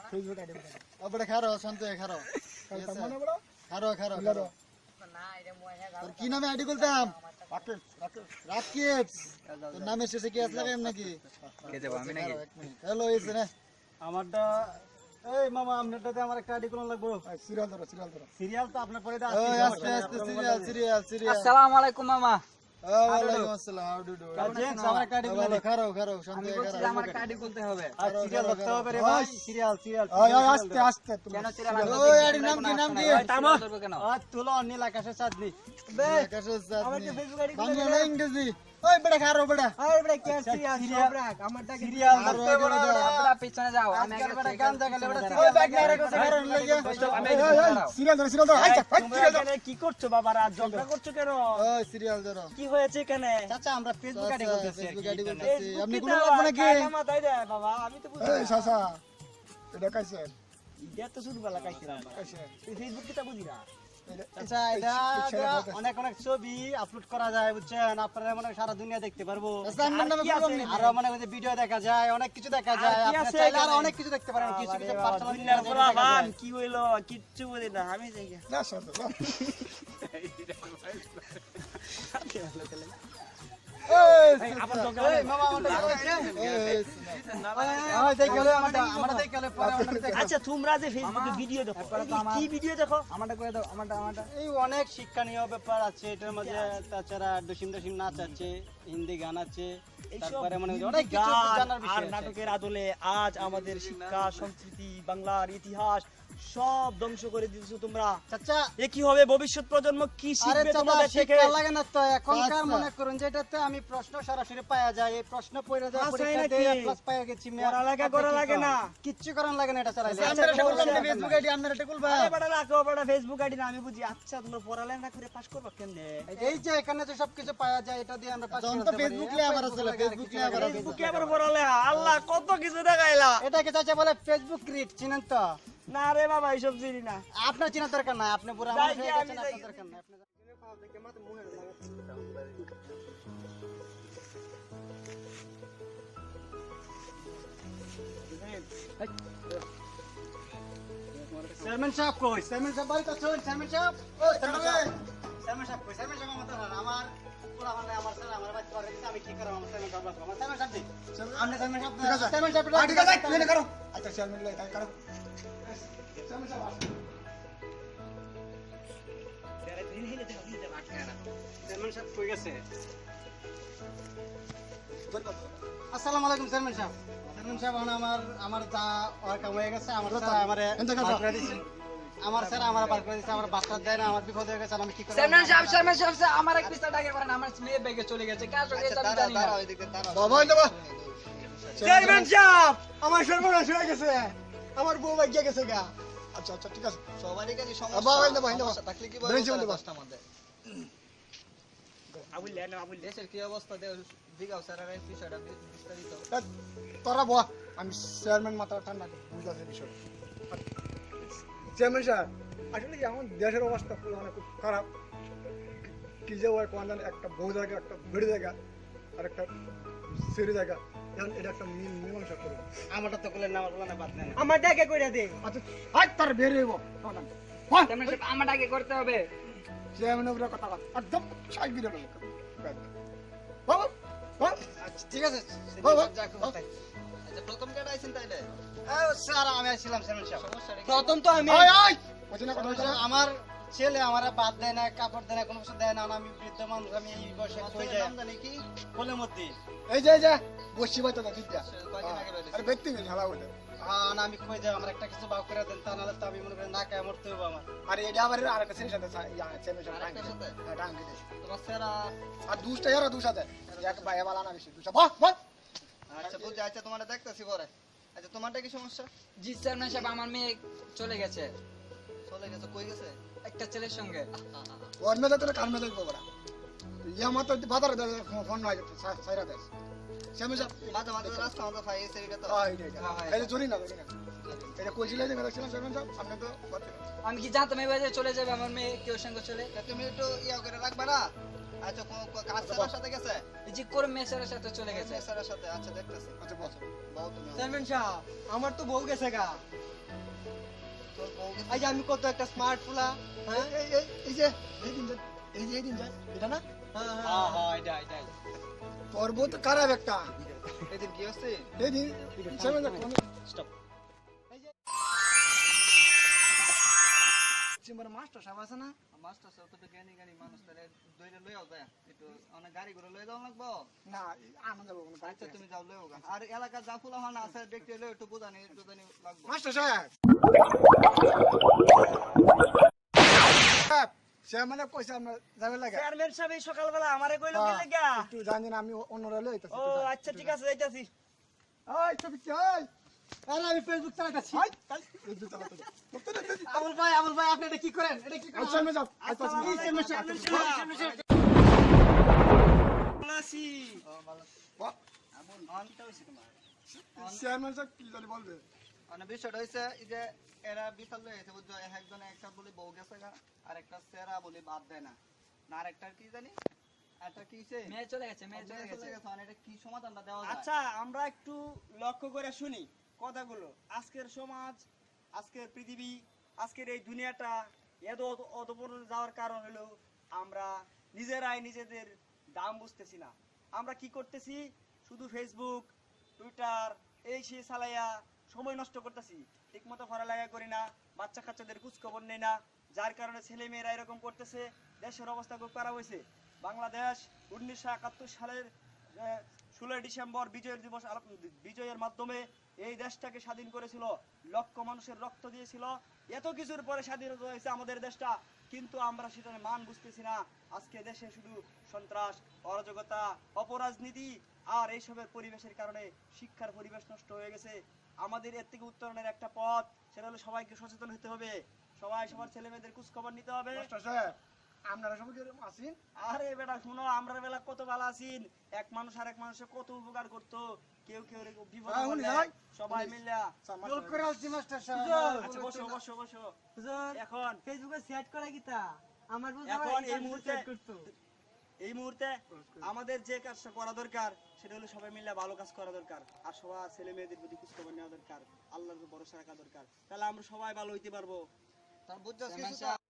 Facebook ID বড় খারো শান্ত খারো মনে বড় খারো খারো খারো তোর কি নামে আইডি খুলতাম রাকেশ রাকেশ রাকেশ তোর নামের শেষে কি আছে লাগাম নাকি কে দেব আমি নাকি হ্যালো এসে না আমারটা এই মামা আপনারটাতে আমার একটা আইডি কোন লাগবো সিরিয়াল ধরো সিরিয়াল তো আপনার পরে ওই আস্তে আস্তে সিরিয়াল আসসালামু আলাইকুম মামা ওয়ালাইকুম আসসালাম হাউ ডু ডু জেন্টস আমার একটা আইডি খুলে খারো খারো শান্ত আমি বলছি যে আমার কার্ডই খুলতে হবে আর সিরিয়াল ধরতে হবে রে ভাই সিরিয়াল ওই আস্তে আস্তে তুমি কেন সিরিয়াল ওই আইডি নাম কি নাম কি কেন আর তুলো নীল আকাশের চাঁদনি আকাশের সাথে আমাকে ফেসবুক আইডি বাংলা না ইংরেজি ওই বড় খারো বড় আরে বড় কে সিরিয়াল আমারটা সিরিয়াল ধরতে বড় আপনারা পিছনে যাও আমি আগে বড় গান জাগালে বড় ওই ব্যাগ না রেখো খারো লাগে সিরিয়াল ধরো আচ্ছা সিরিয়াল ধরো কি করছো বাবারা ঝগড়া করছো কেন ওই সিরিয়াল ধরো কি হয়েছে কেন চাচা আমরা ফেসবুক আইডি করতেছি ফেসবুক আইডি করতেছি আপনি কোন লাগবে নাকি মাথায় দে বাবা আমি তো বুঝি এই সাসা এটা কাইছে এটা তো শুরু বেলা কাইছিলাম কাইছে তুই ফেসবুক কিটা বুঝি না এটা আচ্ছা এটা অনেক অনেক ছবি আপলোড করা যায় বুঝছেন আপনারা মনে হয় সারা দুনিয়া দেখতে পারবো আচ্ছা, আমার নামে আর কি বললাম আছে? না। আরো মনে হয় যে ভিডিও দেখা যায় অনেক কিছু দেখা যায় কি আপনি আছে চাইলে আরো এখানে? অনেক কিছু দেখতে পারেন কিছু কিছু পার্সোনাল দুনিয়ার পোলাপান কি হইলো কিচ্ছু বুঝি না আমি যাই গা। না শোনো ওই আবার দোকানে মামা আমাদের ওই দেখলে আমরা দেখলে পরে আমরা দেখলে আচ্ছা তোমরা যে ফেসবুকে ভিডিও দেখো কি ভিডিও দেখো আমারটা করে দাও আমারটা এই অনেক শিক্ষণীয় ব্যাপার আছে এটার মধ্যে তাছাড়া ডসিম ডসিম নাচ আছে হিন্দি গান আছে তারপরে মনে হয় অনেক কিছু গান জানার আর বিষয় আছে নাটকের আদলে আজ আমাদের শিক্ষা সংস্কৃতি বাংলার ইতিহাস সব ধ্বংস করে দিতেছো তোমরা চাচা এ কি হবে ভবিষ্যৎ প্রজন্ম কি আরে শিখবে চাচা তোমাদের থেকে শিক্ষা লাগে না তো এখনকার আচ্ছা। মনে করুন যেটাতে আমি প্রশ্ন সরাসরি পাওয়া যায় এই প্রশ্ন পড়ে যায় আছে পরীক্ষা নাকি? দিয়ে ক্লাস পাওয়া গেছি পড়ালেখা করা লাগে না। কিচ্ছু করার লাগে না এটা চালাইলে আমরা এটা বললাম না ফেসবুক আইডি আমরা এটা খুলবা আরে বড় রাখো বড় ফেসবুক আইডি না আমি বুঝি আচ্ছা তোমরা পড়ালেখা করে পাস করবে কেমনে এই যে এখানে যে সবকিছু পাওয়া যায় এটা দিয়ে আমরা পাস যখন তো ফেসবুক নিয়ে আবার আসলে ফেসবুক নিয়ে আবার ফেসবুকে আবার পড়ালেখা আল্লাহ কত কিছু দেখাইলা এটাকে চাচা বলে ফেসবুক ক্রিয়েট চিনেন তো না রে বাবা এইসব চিনি না আপনার চেনার দরকার নাই আপনি পুরো যাই আমার কি, হয়ে আমি গেছেন যাই আপনার কি। দরকার নাই আপনি চেয়ারম্যান সাহেব কই চেয়ারম্যান সাহেব বাড়িতে আছেন চেয়ারম্যান সাহেব ও চেয়ারম্যান সাহেব কই চেয়ারম্যান সাহেব আমার না আমার পুরা মানে আমার স্যার আমার বাড়িতে করে দিতে আমি কি করব আমার চেয়ারম্যান সাহেব আমার চেয়ারম্যান সাহেব দিই আপনি চেয়ারম্যান সাহেব ঠিক আছে চেয়ারম্যান সাহেব ঠিক আছে তুমি করো আচ্ছা চেয়ারম্যান লাই তাই করো চেয়ারম্যান সাহেব আসুন। চেয়ারম্যান সাহেব কই গেছে আসসালামু আলাইকুম চেয়ারম্যান সাহেব চেয়ারম্যান সাহেব এখন আমার যা ওয়ার কাম হয়ে গেছে আমার স্যার আমারে বার করে দিছে আমার স্যার আমার বার করে দিছে আমার বাচ্চা দেয় না আমার বিপদ হয়ে গেছে আমি কি করব চেয়ারম্যান সাহেব আমার এক পিসটা টাকা করেন আমার মেয়ে ব্যাগে চলে গেছে কাজ হয়ে গেছে আমি জানি না বাবা দেবা চেয়ারম্যান সাহেব আমার সর্বনাশ হয়ে গেছে আমার বউ ভাগ্য গেছে গা আচ্ছা আচ্ছা ঠিক আছে সবারই কাছে বাবা দেবা দেবা থাকলে কি বেঞ্চে দেবা আবুল লেন আবুল দেশের কি অবস্থা দেও দিগাও স্যার আর বিষয়টা বিস্তারিত তোরা বল আমি চেয়ারম্যান মাথা ঠান্ডা বুঝাতে বিষয় চেয়ারম্যান স্যার আসলে কি এখন দেশের অবস্থা অনেক খুব খারাপ কি যে ওই কোন একটা বউ জায়গা একটা বেড়ে জায়গা আর একটা সেরি জায়গা এখন এটা একটা মীমাংসা করুন আমারটা তো কইলেন না আমার বলা না বাদ নাই আমার টাকা কইরা দে আচ্ছা হাত তার বের হইব চেয়ারম্যান সাহেব আমার আগে করতে হবে চেয়ারম্যানের উপরে কথা বল একদম সাইড দিয়ে বল বাবা বাবা আচ্ছা ঠিক আছে বাবা আচ্ছা প্রথম কেডা আইছেন তাইলে স্যার আমি আসছিলাম চেয়ারম্যান সাহেব সমস্যাটা কি প্রথম তো আমি আয় আয় ওখানে কথা হচ্ছে আমার ছেলে আমার বাদ দেয় না কাপড় দেয় না কোনো কিছু দেয় না আর আমি বৃদ্ধ মানুষ আমি এই বয়সে কই যাই নাম জানি কি কোলের মধ্যে এই যে বসি বাইতে না দিদা কয়দিন আগে বেরিয়েছে আরে ব্যক্তি নেই ঝালা হইলে হ্যাঁ না আমি কই যাই আমার একটা কিছু বাউ করে দেন তা নাহলে তো আমি মনে করি না কায় মরতে হবে আমার আরে এটা আবার আরেকটা সেরি সাথে চেয়ারম্যান সাথে আরেকটার সাথে? টাঙ্গি দিস তোমার স্যারা আর দুসটা ইয়ার দুসাতে এক ভাই বালা না বেশি দুসা বাহ বাহ আচ্ছা বুঝছি আচ্ছা তোমারটা দেখতেছি পরে আচ্ছা তোমারটা কি সমস্যা জি চেয়ারম্যান সাহেব আমার মেয়ে চলে গেছে চলে গেছে কই গেছে একটা ছেলের সঙ্গে ওর মেয়ে তো কার মেয়ে দেখবো বড়া ইয়া মত বাজারে ফোন নাই সাইরা দেশ চেয়ারম্যান সাহেব মাঝে মাঝে রাস্তা আমাদের ফাই এসে এটা তো এই যে জরি না এটা কইছিলে যে দেখছিলাম চেয়ারম্যান সাহেব আপনি তো আমি কি জানতাম এবার যে চলে যাবে আমার মেয়ে কেউ সঙ্গে চলে তা তুমি একটু ইয়া করে রাখবা না আচ্ছা কার স্যারের সাথে গেছে? এই যে করে মেসারের সাথে চলে গেছে। স্যারের সাথে আচ্ছা দেখতেছি। আচ্ছা বল বউ তুমি চেয়ারম্যান সাহেব আমার তো বউ গেছে গা। তোর বউ গেছে? এই যে আমি কত একটা স্মার্ট ফুলা। হ্যাঁ এই যে এই দিন যায় এটা না হ্যাঁ হ্যাঁ এটাই তোর বউ তো খারাপ একটা এদিন কি হচ্ছে? এই দিন চেয়ারম্যান সাহেব স্টপ। চেম্বারে মাস্টার সাহেব আছে না মাস্টার সাহেব তো জ্ঞানী জ্ঞানী মানুষ, তাহলে দইটা লইয়াও যায় একটু অনেক গাড়ি করে লই যাও লাগবো। না আমার যাবো কোনো আচ্ছা তুমি যাও লইও গা। আর এলাকার যা ফুলা হানা আছে দেখতে লই একটু বুঝানি লাগবো। মাস্টার সাহেব চেয়ারম্যানে কইছে আমরা যাবে লাগে চেয়ারম্যান সাহেব এই সকালবেলা আমারে কইলো কি লাগা? একটু জানেন আমি অন্যরা লই ও আচ্ছা ঠিক আছে যাইতাছি। ওই ছবি ওই আরে আমি ফেসবুক চালাইতাছি। ওই আমল ভাই আপনি এটা কি করেন? এটা কি করেন? চেয়ারম্যান সাহেব কি চেয়ারম্যান সাহেব? বলাছি। চেয়ারম্যান সাহেব কি জানি বলবে মানে বিষয়টা হইছে এই যে এরা বিশাল লই আছে বুঝছো, একজনে একটা বলি বউ গেছে গা, আর একটা সেরা বলি বাদ দেয় না। না আরেকটা কি জানি? একটা কি হইছে? মেয়ে চলে গেছে মেয়ে চলে মেয়ে গেছে। চলে গেছে, মানে এটা কি সমাধানটা দেওয়া যায়? আচ্ছা আমরা একটু লক্ষ্য করে শুনি কথাগুলো। আজকের সমাজ, আজকের পৃথিবী, আজকের এই দুনিয়াটা এত অধপতনে যাওয়ার কারণ হলো আমরা নিজেরাই নিজেদের দাম বুঝতেছি না। আমরা কি করতেছি? শুধু ফেসবুক, টুইটার এই সেই চালাইয়া সময় নষ্ট করতেছি। ঠিকমতো পড়ালেখা করি না, বাচ্চা কাচ্চাদের খোঁজ খবর নেই না, যার কারণে ছেলে মেয়েরা এরকম করতেছে। দেশের অবস্থা খুব খারাপ হয়েছে। বাংলাদেশ 1971 সালের 16 ডিসেম্বর বিজয়ের মাধ্যমে এই দেশটাকে স্বাধীন করেছিল। লক্ষ মানুষের রক্ত দিয়েছিল। এত কিছুর পরে স্বাধীনতা হয়েছে আমাদের দেশটা, কিন্তু আমরা সেটার মান বুঝতেছি না। আজকে দেশে শুধু সন্ত্রাস, অরাজকতা, অপরাজনীতি আর এইসবের পরিবেশের কারণে শিক্ষার পরিবেশ নষ্ট হয়ে গেছে। আমাদের এর থেকে উত্তরণের একটা পথ, সেটা হলো সবাইকে সচেতন হতে হবে। সবাই সবার ছেলে মেয়েদের খোঁজ খবর নিতে হবে। মাস্টার সাহেব আপনারা সবাই কিরকম আছেন আরে বেটা শুনো, আমরা বেলা কত ভালো আছিন। এক মানুষ আর এক মানুষের কত উপকার করতো। কেউ কেউ বিপদ হ্যাঁ, পড়লে যাই। সবাই মিলে জোর করে আসছি মাস্টার সাহেব। আচ্ছা বসো বসো বসো। হুজুর এখন ফেসবুকে সেট করা কিতা? আমার বুঝা এখন এই মুহূর্তে সেট করতো। এই মুহূর্তে আমাদের যে কাজটা করা দরকার সেটা হলো সবাই মিলে ভালো কাজ করা দরকার, আর সবার ছেলে মেয়েদের প্রতি খোঁজ খবর নেওয়া দরকার, আল্লাহর উপর ভরসা রাখা দরকার। তাহলে আমরা সবাই ভালো হইতে পারবো। তার বুঝছস চেয়ারম্যান কিছু? সাহেব